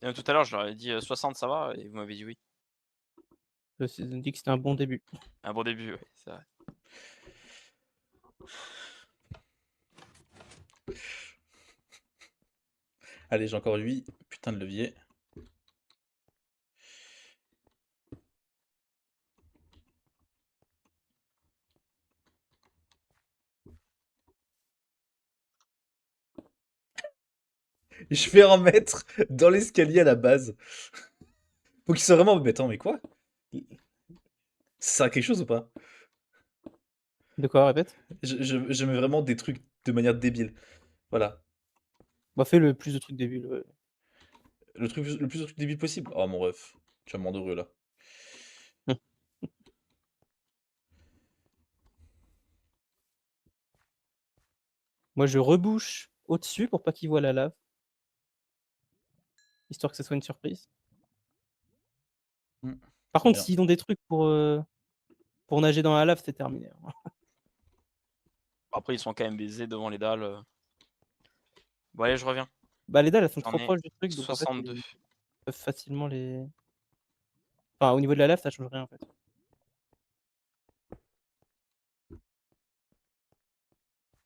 Tout à l'heure, je leur ai dit 60, ça va? Et vous m'avez dit oui. Ils ont dit que c'était un bon début. Un bon début, ouais, c'est vrai. Allez, j'ai encore 8 putain de levier. Je vais en mettre dans l'escalier à la base. Faut qu'il soit vraiment. Mais attends, mais quoi? Ça sert à quelque chose ou pas? De quoi, répète? Je mets vraiment des trucs de manière débile. Voilà. Bah, fais le plus de trucs débiles, ouais. Le plus de trucs débiles possible. Oh mon ref. Tu vas me rendre heureux là. Moi, je rebouche au-dessus pour pas qu'ils voient la lave, histoire que ce soit une surprise. Hmm, Par très contre, bien. s'ils ont des trucs pour nager dans la lave, c'est terminé, hein. Après, ils sont quand même baisés devant les dalles. Bon, allez, je reviens. Bah, les dalles, elles sont J'en trop ai proches du truc, donc en fait, 62. ils peuvent facilement les enfin, au niveau de la lave, ça change rien, en fait.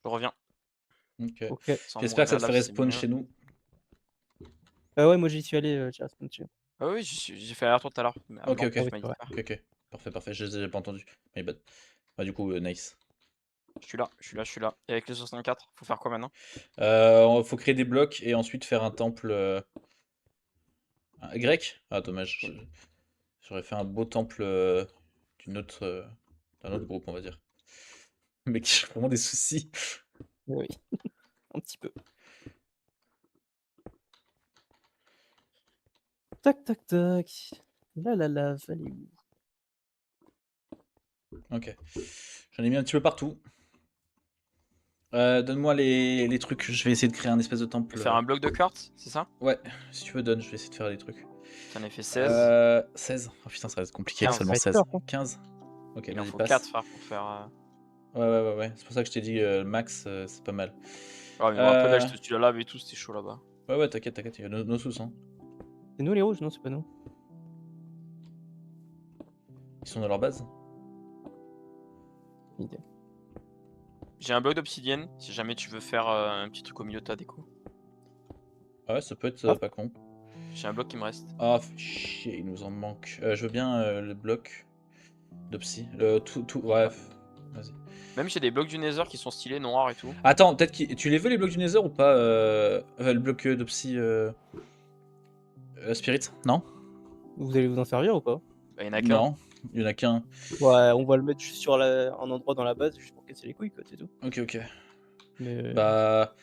Je reviens. Ok. OK. Sans J'espère mourir que de ça la te lave, fait c'est respawn mieux. chez nous. Bah, ouais, moi, j'y suis allé, j'ai respawn dessus. Ah oui, j'ai fait aller-retour tout à l'heure. Mais à Ok, blanc, ok. Ah tu oui, m'as c'est dit de vrai. faire. Ok, ok. Parfait, parfait. Je les ai pas entendu. My bad. Bah, du coup, nice. Je suis là, je suis là, je suis là. Et avec les 64, faut faire quoi maintenant? Faut créer des blocs et ensuite faire un temple grec. Ah, dommage. J'aurais fait un beau temple d'une autre, d'un autre groupe, on va dire. Mec, j'ai vraiment des soucis. Oui, un petit peu. Tac, tac, tac. Là, la lave, elle est où? Ok. J'en ai mis un petit peu partout. Donne-moi les trucs. Je vais essayer de créer un espèce de Je temple. vais faire un bloc de quartz, c'est ça? Ouais, si tu veux, donne. Je vais essayer de faire des trucs. J'en ai fait 16. 16. Oh putain, ça va être compliqué avec 15. Ça seulement va être 16. short, hein. 15. Ok, Il en vas-y, faut 4, passe. frère, pour faire. Ouais, ouais, ouais, ouais. C'est pour ça que je t'ai dit max, c'est pas mal. Ouais, mais bon, après, là, Euh, je te suis la lave et tout, c'était chaud là-bas. Ouais, ouais, t'inquiète, t'inquiète. Il y a nos sous, hein. C'est nous les rouges? Non, c'est pas nous. Ils sont dans leur base. Idée. J'ai un bloc d'obsidienne, si jamais tu veux faire un petit truc au milieu de ta déco. Ah ouais, ça peut être Ah, pas con. J'ai un bloc qui me reste. Ah, fait chier, il nous en manque. Je veux bien le bloc de psy. Tout, Ouais. bref. Vas-y. Même j'ai des blocs du Nether qui sont stylés, noirs et tout. Attends, peut-être que tu les veux les blocs du Nether ou pas le bloc de psy Spirit? Non? vous allez vous en servir ou pas? Bah, il y en a qu'un. Non, il y en a qu'un. Ouais, on va le mettre juste sur un endroit dans la base, juste pour casser les couilles, quoi, c'est tout. Ok, ok. Mais Bah,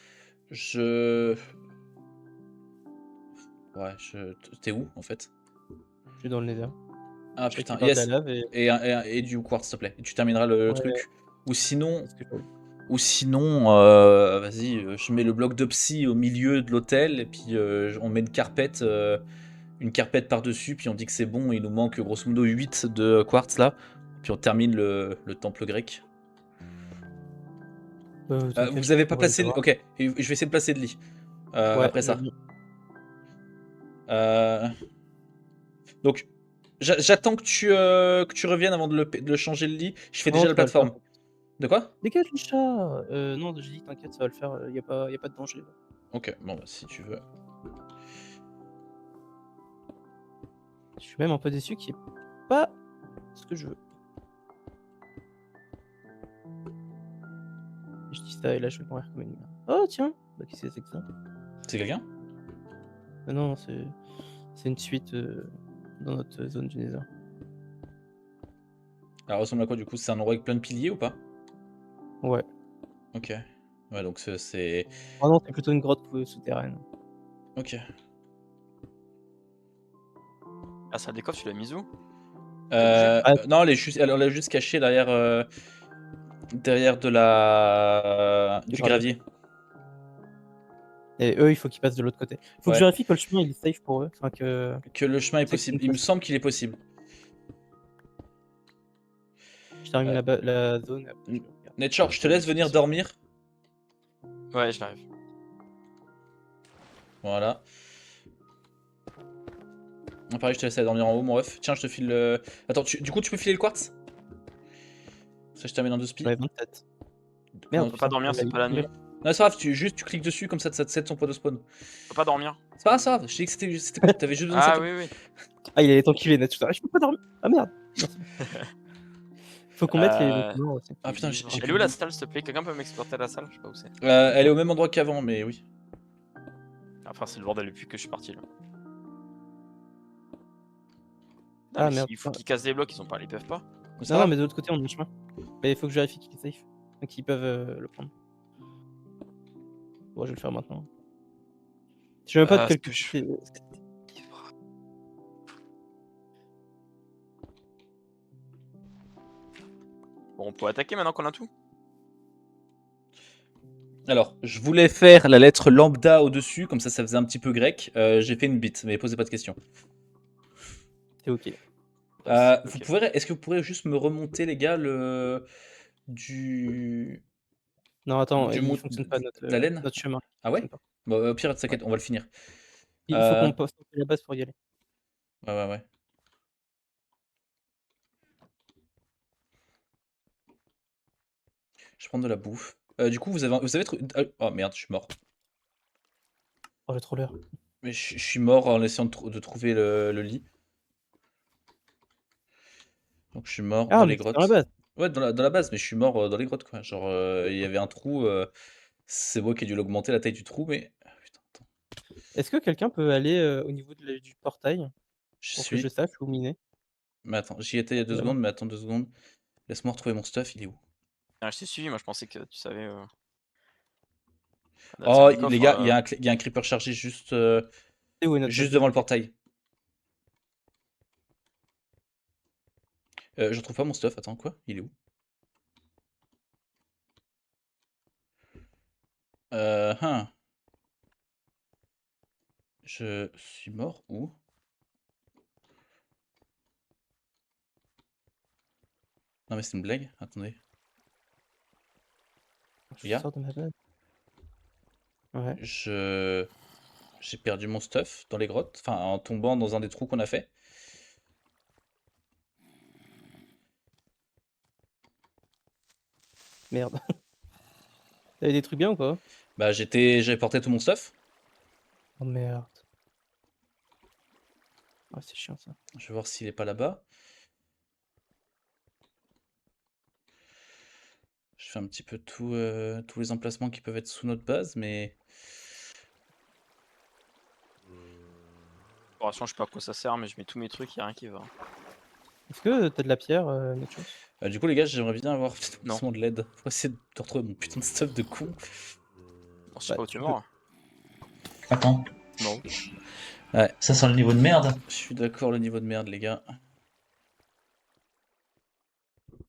je. Ouais, T'es où en fait? je suis dans le nether. Ah Je putain, récupère de la yes. lave et Et du quartz, s'il te plaît. Et tu termineras le ouais, truc. Ou sinon, c'est ce que je fais. vas-y, je mets le bloc de psy au milieu de l'hôtel et puis on met une carpette par-dessus, puis on dit que c'est bon. Il nous manque grosso modo 8 de quartz là. Puis on termine le temple grec. T'inquiète, Vous je avez pas pourrais les placé. avoir. Ok, et je vais essayer de placer le lit Ouais, après je veux ça. bien. Euh, donc, j'attends que tu reviennes avant de le changer le lit. Je fais Non, déjà la ça va le faire, plateforme. t'inquiète. De quoi? Dégage le chat! Non, j'ai dit t'inquiète, ça va le faire, y a pas de danger, là. Ok, bon, bah, si tu veux. Je suis même un peu déçu qu'il y ait pas ce que je veux. Je dis ça et là, je vais mourir comme une merde. Oh tiens! Bah, qu'est-ce que c'est que ça? C'est quelqu'un? Ah non, c'est une suite, dans notre zone du nether. Elle ressemble à quoi du coup? C'est un endroit avec plein de piliers ou pas? Ouais. Ok. Ouais, donc c'est. Ah non, c'est plutôt une grotte souterraine. Ok. Ah, ça décoffre, tu l'as mise où? Elle a bougé? Ah, Non, elle est juste cachée derrière, derrière du du gravier. gravier. Et eux, il faut qu'ils passent de l'autre côté. Faut que je Ouais. vérifie que le chemin il est safe pour eux. Enfin que Que le chemin est tu sais que c'est possible. une Il me place. semble qu'il est possible. Je termine Euh, la zone et après je regarde. Nature, je te laisse venir dormir. Ouais, je l'arrive. Voilà. Pareil, je te laisse aller dormir en haut, mon ref. Tiens, je te file le... Attends, du coup, tu peux filer le quartz? Ça, je termine en 2 spi. Ouais, 27. On Merde, peut pas putain, dormir, c'est il pas la a- nuit. Non, c'est pas grave, juste tu cliques dessus, comme ça te set son point de spawn. On peut pas dormir. C'est pas grave, je t'ai dit que c'était cool, t'avais juste besoin de Ah setup. oui, oui. Ah, il allait t'enculer net tout à l'heure. Je peux pas dormir. Ah merde. Merci. Faut qu'on mette les Euh, morts aussi. Ah putain, j'ai Elle est plus où de la bouffe. salle, s'il te plaît? Quelqu'un peut m'exploiter la salle? Je sais pas où c'est. Elle est au même endroit qu'avant, mais oui. Enfin, c'est le bordel depuis que je suis parti là. Non, Ah mais merde. il faut qu'ils cassent des blocs, ils ont pas, ils peuvent pas. Mais c'est Non, pas non, mais grave. de l'autre côté, on a le chemin. Mais il faut que je vérifie qu'il est safe. Donc ils peuvent le prendre. Bon, je vais le faire maintenant. Je sais même pas de Ce quel que côté je- c'est. Bon, on peut attaquer maintenant qu'on a tout. Alors, je voulais faire la lettre lambda au-dessus, comme ça faisait un petit peu grec. J'ai fait une bite, mais posez pas de questions. C'est ok. Vous Ok. pouvez, est-ce que vous pourrez juste me remonter, les gars, du... Non, attends, du il mot fonctionne pas notre, de la laine? notre chemin. Il Ah ouais? fonctionne pas. Bon, au pire, Ouais. t'inquiète, on va le finir. Il faut Euh, qu'on poste la base pour y aller. ouais. Je prends de la bouffe. Du coup, vous avez trouvé... Oh merde, je suis mort. Oh, le troller. Mais je suis mort en essayant de trouver le lit. Donc je suis mort Ah, dans mais les c'est dans la grottes. base. Ouais, dans la base, mais je suis mort dans les grottes, quoi. Genre, il y avait un trou. C'est moi qui ai dû l'augmenter, la taille du trou, mais... Ah, putain, attends. Est-ce que quelqu'un peut aller au niveau du portail Je pour que je suis... sache où miner? Mais attends, j'y étais il y a 2 secondes, mais attends 2 secondes. Laisse-moi retrouver mon stuff, il est où? Ah, je t'ai suivi, moi je pensais que tu savais. Notre salle Oh, des les coffres. gars, il y a un creeper chargé juste, C'est où est notre juste base? devant le portail. Je retrouve pas mon stuff, attends, quoi? Il est où? Hein. Je suis mort où? Non mais c'est une blague, attendez. Je Gars, sors de ma base. Ouais. j'ai perdu mon stuff dans les grottes, enfin en tombant dans un des trous qu'on a fait. Merde. T'avais des trucs bien ou pas? Bah j'avais porté tout mon stuff. Oh merde. Ouais, c'est chiant ça. Je vais voir s'il est pas là-bas. Je fais un petit peu tous les emplacements qui peuvent être sous notre base, mais... Bon, je sais pas à quoi ça sert, mais je mets tous mes trucs, y a rien qui va. Est-ce que t'as de la pierre, Nachos? Du coup les gars, j'aimerais bien avoir Non. de l'aide pour essayer de retrouver mon putain de stuff de con. Bon, je sais Bah, pas où tu tu es mort. Attends, Non. ça sent le niveau de merde. Je suis d'accord, le niveau de merde les gars.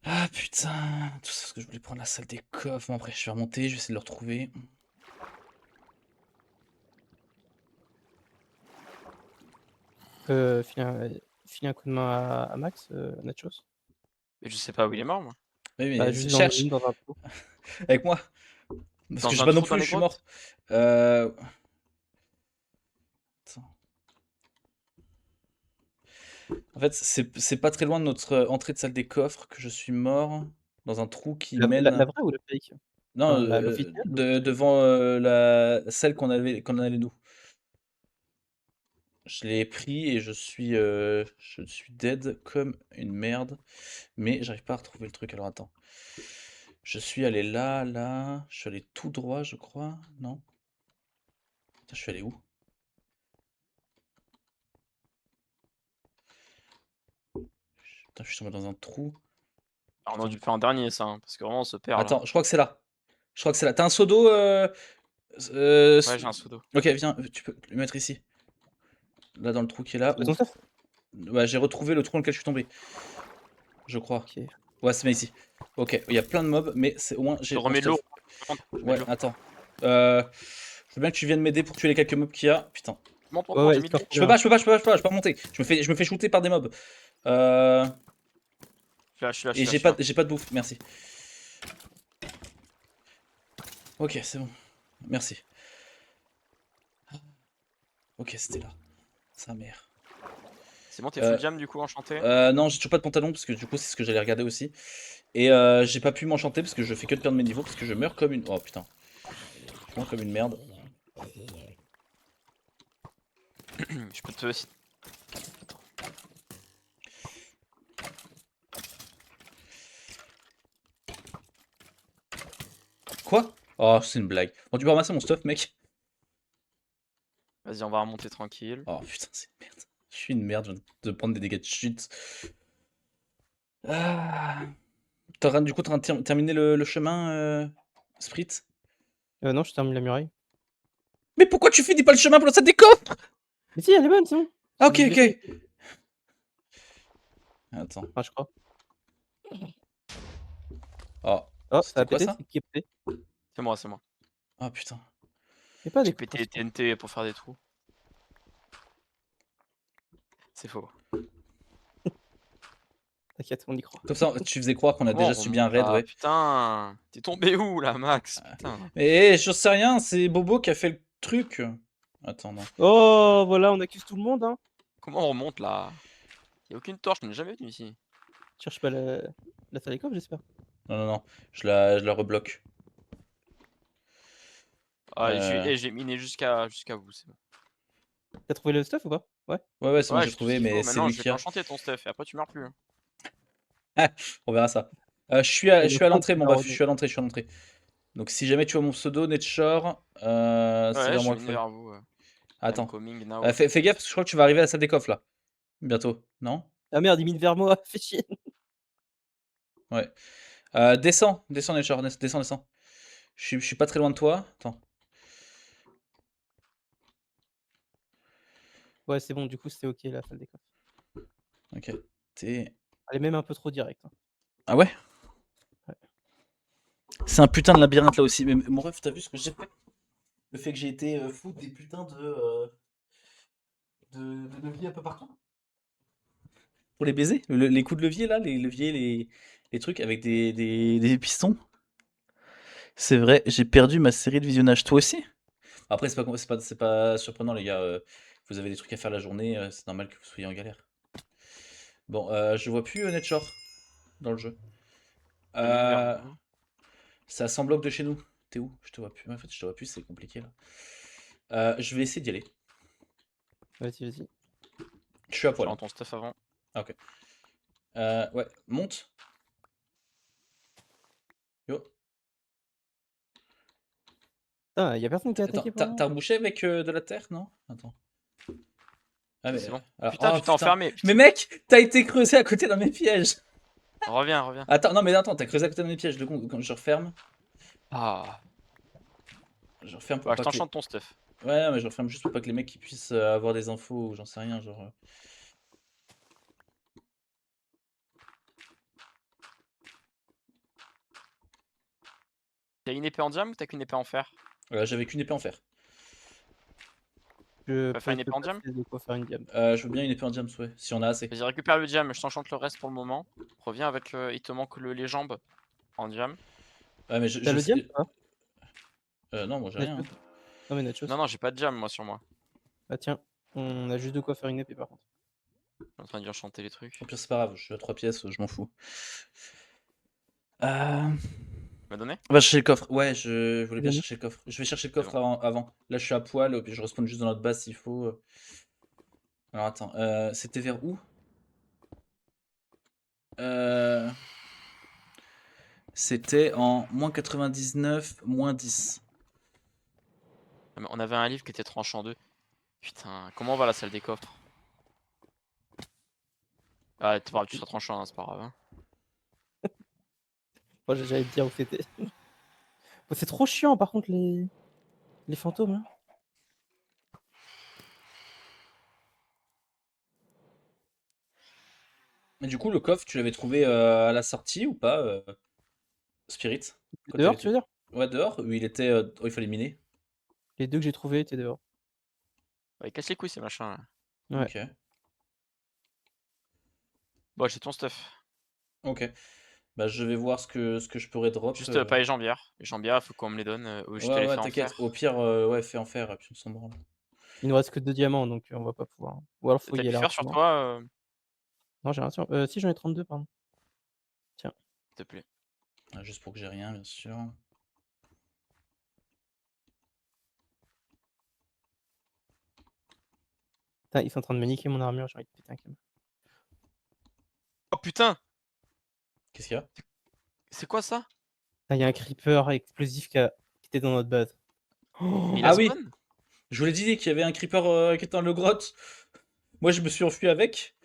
Ah putain, tout ça parce que je voulais prendre la salle des coffres. Bon après je vais remonter, je vais essayer de le retrouver. Filer un coup de main à Max, Nachos? Mais je sais pas où il est mort, moi. Oui mais Bah, juste cherche dans un trou. avec moi. Parce Dans que je un sais pas non trou dans plus, les je suis mort. grottes? Attends. En fait, c'est pas très loin de notre entrée de salle des coffres que je suis mort dans un trou qui La mène. vraie ou la fake? Non, Enfin, l'officielle ou devant celle qu'on avait nous. Je l'ai pris et je suis dead comme une merde. Mais j'arrive pas à retrouver le truc. Alors attends. Je suis allé là. Je suis allé tout droit, je crois. Non? Putain, je suis allé où? Putain, je suis tombé dans un trou. Alors, on a dû le faire en dernier, ça, hein, parce que vraiment on se perd là. Attends, je crois que c'est là. Je crois que c'est là. T'as un seau d'eau Ouais, j'ai un seau d'eau. Ok, viens, tu peux le mettre ici. Là, dans le trou qui est là. C'est ton stuff? Ouais, j'ai retrouvé le trou dans lequel je suis tombé. Je crois. Ok. Ouais, c'est bien ici. Ok, il y a plein de mobs, mais c'est au moins j'ai. Je remets de l'eau. Ouais, attends. Je veux bien que tu viennes m'aider pour tuer les quelques mobs qu'il y a. Putain. Monte, Ouais, j'ai mis de l'eau. Je peux pas remonter. Je me fais shooter par des mobs. Et j'ai pas de bouffe, merci. Ok, c'est bon. Merci. Ok, c'était là. Sa mère. C'est bon, t'es full jam du coup, enchanté. Non, j'ai toujours pas de pantalon parce que du coup, c'est ce que j'allais regarder aussi. Et j'ai pas pu m'enchanter parce que je fais que de perdre mes niveaux parce que je meurs comme une. Oh putain. Je meurs comme une merde. Je peux te. Quoi? Oh, c'est une blague. Bon, tu peux ramasser mon stuff, mec. Vas-y, on va remonter tranquille. Oh putain, c'est une merde. Je suis une merde, je viens de prendre des dégâts de chute. Ah. Du coup, t'es en train de terminer le chemin, Sprit? Non, je termine la muraille. Mais pourquoi tu finis pas le chemin pour lancer des coffres? Mais si, elle est bonne, c'est bon. Ah, ok, Je l'ai ok. fait. Attends. Enfin, je crois. Oh, Oh, ça c'était a quoi pété, ça? c'est qui a pété? C'est moi, c'est moi. Oh putain. Y'a pas des J'ai coups de pété les pression. TNT pour faire des trous. C'est faux. T'inquiète, on y croit. Comme ça, tu faisais croire qu'on a Comment déjà on subi un remonte raid, là ouais. Putain, t'es tombé où là, Max? Putain. Mais je sais rien, c'est Bobo qui a fait le truc. Attends, non. Oh, voilà, on accuse tout le monde, hein. Comment on remonte là? Y'a aucune torche, on n'est jamais venu ici. Tu cherches pas la salle des coffres, j'espère. Non, non, non. Je la rebloque. Ah, Euh, j'ai miné jusqu'à vous, c'est bon. T'as trouvé le stuff ou pas? Ouais. Ouais, ouais, c'est bon, Ouais, j'ai j'ai tout ce trouvé, qu'il faut. mais c'est Maintenant, lui je vais qui a. t'enchanter ton stuff et après tu meurs plus. Hein. On verra ça. Je suis à, Et je le suis à pro l'entrée, qui mon va baf, je suis à l'entrée, je suis à l'entrée. Donc si jamais tu vois mon pseudo, Netshore, c'est Ouais, vers j'ai moi qu'il faut miné aller. vers vous. I'm Attends. coming now. Fais gaffe, parce que je crois que tu vas arriver à la salle des coffres, là. Bientôt, non? Ah merde, il mine vers moi, fais chier. Ouais. Descends, Netshore, descends. Je suis pas très loin de toi. Attends. Ouais, c'est bon, du coup, c'était ok la salle des coffres. Ok. T'es... Elle est même un peu trop directe. Hein. Ah ouais? Ouais. C'est un putain de labyrinthe, là aussi. Mais mon ref, t'as vu ce que j'ai fait? Le fait que j'ai été fou des putains de levier un peu partout? Pour les baiser? Les coups de levier, là, les leviers, les trucs avec des pistons. C'est vrai, j'ai perdu ma série de visionnage. Toi aussi? Après, c'est pas surprenant, les gars. Vous avez des trucs à faire la journée, c'est normal que vous soyez en galère. Bon, je vois plus Netshore dans le jeu. J'ai miné vers Euh, vous. c'est à 100 blocs de chez nous. T'es où? Je te vois plus. En fait, je te vois plus, c'est compliqué là. Je vais essayer d'y aller. Vas-y. Je suis à Je poil. rends Hein. ton stuff avant. Ah, ok. Ouais, monte. Yo. Putain, y'a personne qui a Attends, attaqué t'as par t'as là. rebouché avec de la terre, non? Attends. Ah, Si, mais. c'est bon. Alors, Putain, oh, tu t'es putain. enfermé. Mais Putain. mec, t'as été creusé à côté d'un de mes pièges. Reviens. Attends, non, mais attends, t'as creusé à côté de mes pièges. Quand je referme. Ah. Je referme pour Bah, je pas que les. t'enchante ton stuff. Ouais, non, mais je referme juste pour pas que les mecs ils puissent avoir des infos ou j'en sais rien, genre. T'as une épée en diam ou t'as qu'une épée en fer? J'avais qu'une épée en fer. Je Tu vas faire peux une épée te en diam? passer de quoi faire une diam. Je veux bien une épée en diams, ouais, si on a assez. Vas-y, récupère le diam, je t'enchante le reste pour le moment. Reviens avec. Il te manque les jambes en diam. Ouais, mais T'as le diam sais. ou pas? Non, moi j'ai rien. Nachos. Non mais Nachos. Non, j'ai pas de diam moi sur moi. Bah tiens, on a juste de quoi faire une épée par contre. Je suis en train d'y enchanter les trucs. Au pire, c'est pas grave, je suis à 3 pièces, je m'en fous. Tu m'as donné? On va chercher le coffre. Ouais, je voulais bien Donné. chercher le coffre. Je vais chercher le C'est coffre avant. Là, je suis à poil, puis je respawn juste dans notre base s'il faut. Alors attends, c'était vers où? C'était en -99, -10. Ah, mais on avait un livre qui était tranché en deux. Putain, comment va la salle des coffres? Ah, t'es pas grave, tu seras tranchant, hein, c'est pas grave. Hein. Moi j'allais te dire où c'était. Bon, c'est trop chiant par contre les fantômes là. Mais du coup, le coffre, tu l'avais trouvé à la sortie ou pas, Spirit? Quand Dehors t'avais tu veux dire? Ouais, dehors, où il était. Oh, il fallait miner. Les deux que j'ai trouvés étaient dehors. Ouais, casse les couilles ces machins là. Ouais. Ok. Bon, j'ai ton stuff. Ok. Bah, je vais voir ce que je pourrais drop. Juste pas les jambières. Les jambières, faut qu'on me les donne. Ou juste Ouais, les ouais, faire en t'inquiète. fer. Au pire, ouais, fais en fer, et puis on s'en branle. Il nous reste que 2 diamants, donc on va pas pouvoir. Ou alors faut T'as y aller pu faire sur rapidement. toi, Non, j'ai rien sur si j'en ai 32 pardon. Tiens. s'il te plaît. Ah, juste pour que j'ai rien, bien sûr. Putain, ils sont en train de me niquer mon armure, j'ai envie de péter un câble. Oh putain! Qu'est-ce qu'il y a? C'est quoi ça? Putain, il y a un creeper explosif qui était dans notre base. Oh, Mais il Ah a oui, spawn? je vous l'ai dit qu'il y avait un creeper qui était dans le grotte. Moi, je me suis enfui avec.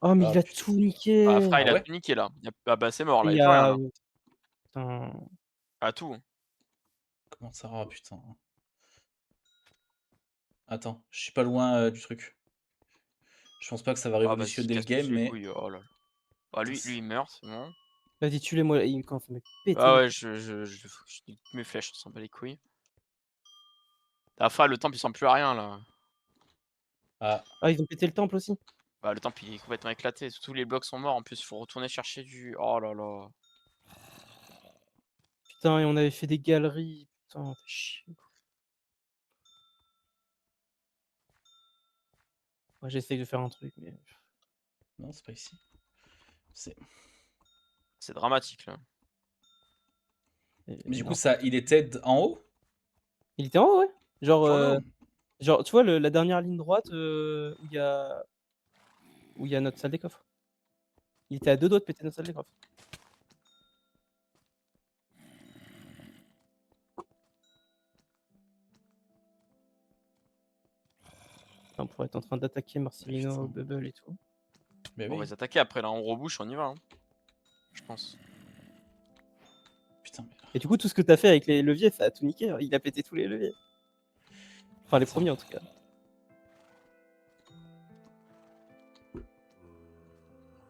oh mais Ah il a putain. tout Ah niqué! Fra, Ah il a ouais? tout niqué là. Ah bah c'est mort là, Il y'a y plus rien a là. putain. Ah tout. Comment ça? Ah putain. Attends, je suis pas loin du truc. Je pense pas que ça va Ah vas-y, révolutionner le casse tous game, les mais. couilles. Oh là là. Ah lui il meurt, c'est bon. Vas-y, tue-les-moi, il commence à me péter Ah les ouais, couilles. je nique toutes mes flèches, on s'en bat les couilles. Ah Fra, le temple il sent plus à rien là. Ah, Ah, ils ont pété le temple aussi? Bah le temple il est complètement éclaté, tous les blocs sont morts en plus, faut retourner chercher du. Oh là là. Putain, et on avait fait des galeries. Putain, fais chier. Moi, j'essaye de faire un truc, mais. non, c'est pas ici. C'est. C'est dramatique là. Mais du coup, Non. ça, il était en haut? Il était en haut, ouais. Genre, Sur l'eau? genre, tu vois la dernière ligne droite où il y a notre salle des coffres. Il était à 2 doigts de péter notre salle des coffres. On pourrait être en train d'attaquer Marcelino, Putain. Bubble et tout. Mais On va oui. les attaquer après là, on rebouche, on y va. Hein. Je pense. Putain, mais. Et du coup, tout ce que t'as fait avec les leviers, ça a tout niqué. Hein. Il a pété tous les leviers. Enfin, les Ça. premiers en tout cas.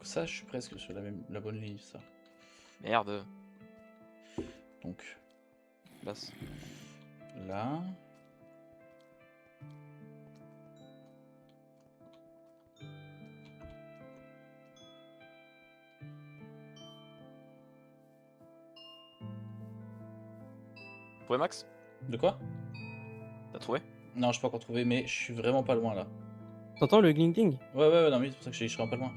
Ça, je suis presque sur la bonne ligne, ça. Merde. Donc, Place. là. Trouvé Max? De quoi? T'as trouvé? Non, je peux pas encore trouver, mais je suis vraiment pas loin là. T'entends le gling ding? Ouais, non, mais c'est pour ça que je suis vraiment pas loin.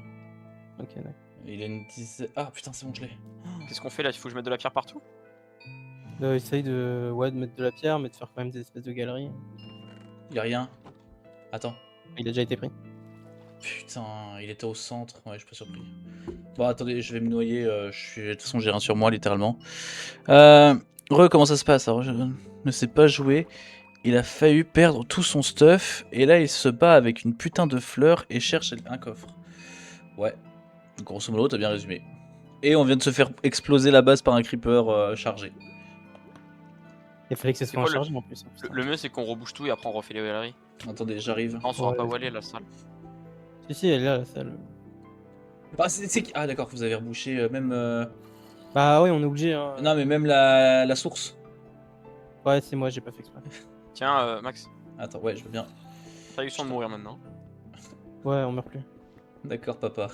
Ok, d'accord. Il a une dizaine. Ah putain, c'est bon, je l'ai. Qu'est-ce qu'on fait là? Il faut que je mette de la pierre partout? Essaye de mettre de la pierre, mais de faire quand même des espèces de galeries. Y a rien. Attends. Il a déjà été pris. Putain, il était au centre. Ouais, je suis pas surpris. Bon, attendez, je vais me noyer. De toute façon, j'ai rien sur moi, littéralement. Comment ça se passe? Alors, je ne sais pas jouer. Il a failli perdre tout son stuff. Et là, il se bat avec une putain de fleur et cherche un coffre. Ouais. Grosso modo, t'as bien résumé. Et on vient de se faire exploser la base par un creeper chargé. Il fallait que ce C'est soit quoi un charge en plus. Hein, putain. Le mieux c'est qu'on rebouche tout et après on refait les galeries. Attendez, j'arrive. Non, on saura Ouais. pas où aller la salle. Si, elle est là, la salle. Ah, ah, d'accord, vous avez rebouché même. Bah ouais, on est obligé. Hein. Non, mais même la source. Ouais, c'est moi, j'ai pas fait exprès. Tiens, Max, Attends, ouais, je veux bien. t'as eu le temps de mourir maintenant. Ouais, on meurt plus. D'accord, papa.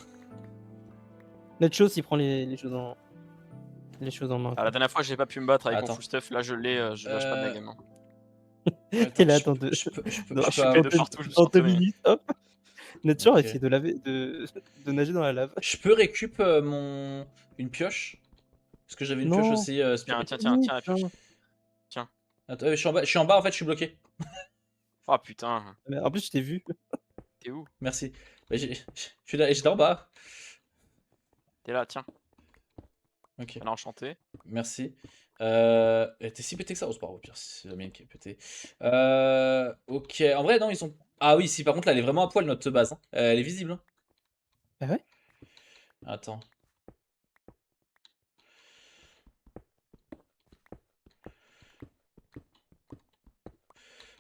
Notre chose, il prend les choses en main. Ah, la dernière fois j'ai pas pu me battre avec Attends. mon full stuff, là je l'ai, je lâche pas de la game. Hein. Et là, attends, Je peux Non, je suis avoir- fait de partout, je me suis en 2 entraîné. minutes, hop. Notre genre, Ok. essayer de nager dans la lave. Je peux récup une pioche. Parce que j'avais une pioche Non. aussi Tiens, spirit. tiens, la pioche. Attends, je suis en bas, en fait, je suis bloqué. Oh putain, En plus, je t'ai vu. t'es où? Merci. Bah, je suis là, j'étais en bas. T'es là, tiens. Ok, Elle a enchanté. merci. T'es si pété que ça? Oh, c'est pas grave, au pire, c'est la mienne qui est pétée. Ok, en vrai, non, ils sont. Ah oui, si, par contre, là, elle est vraiment à poil, notre base. Hein. Elle est visible. Hein. Ah ouais? Attends.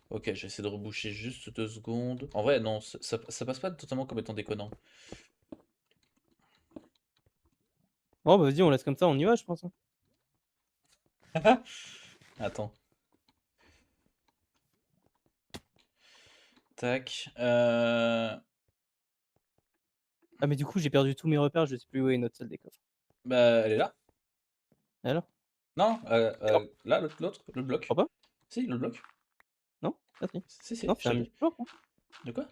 Ok, j'essaie de reboucher juste 2 secondes. En vrai, non, ça passe pas totalement comme étant déconnant. Bon, bah vas-y, on laisse comme ça, on y va, je pense. Hein. Attends. Tac. Ah, mais du coup, j'ai perdu tous mes repères, je sais plus où est notre salle des coffres. Bah, elle est là. Et alors? Non, Alors là, l'autre, le bloc. Je crois pas. Si, le bloc. Non? Ah si. Si, si. Non, c'est un je- multijoueur. Hein. De quoi?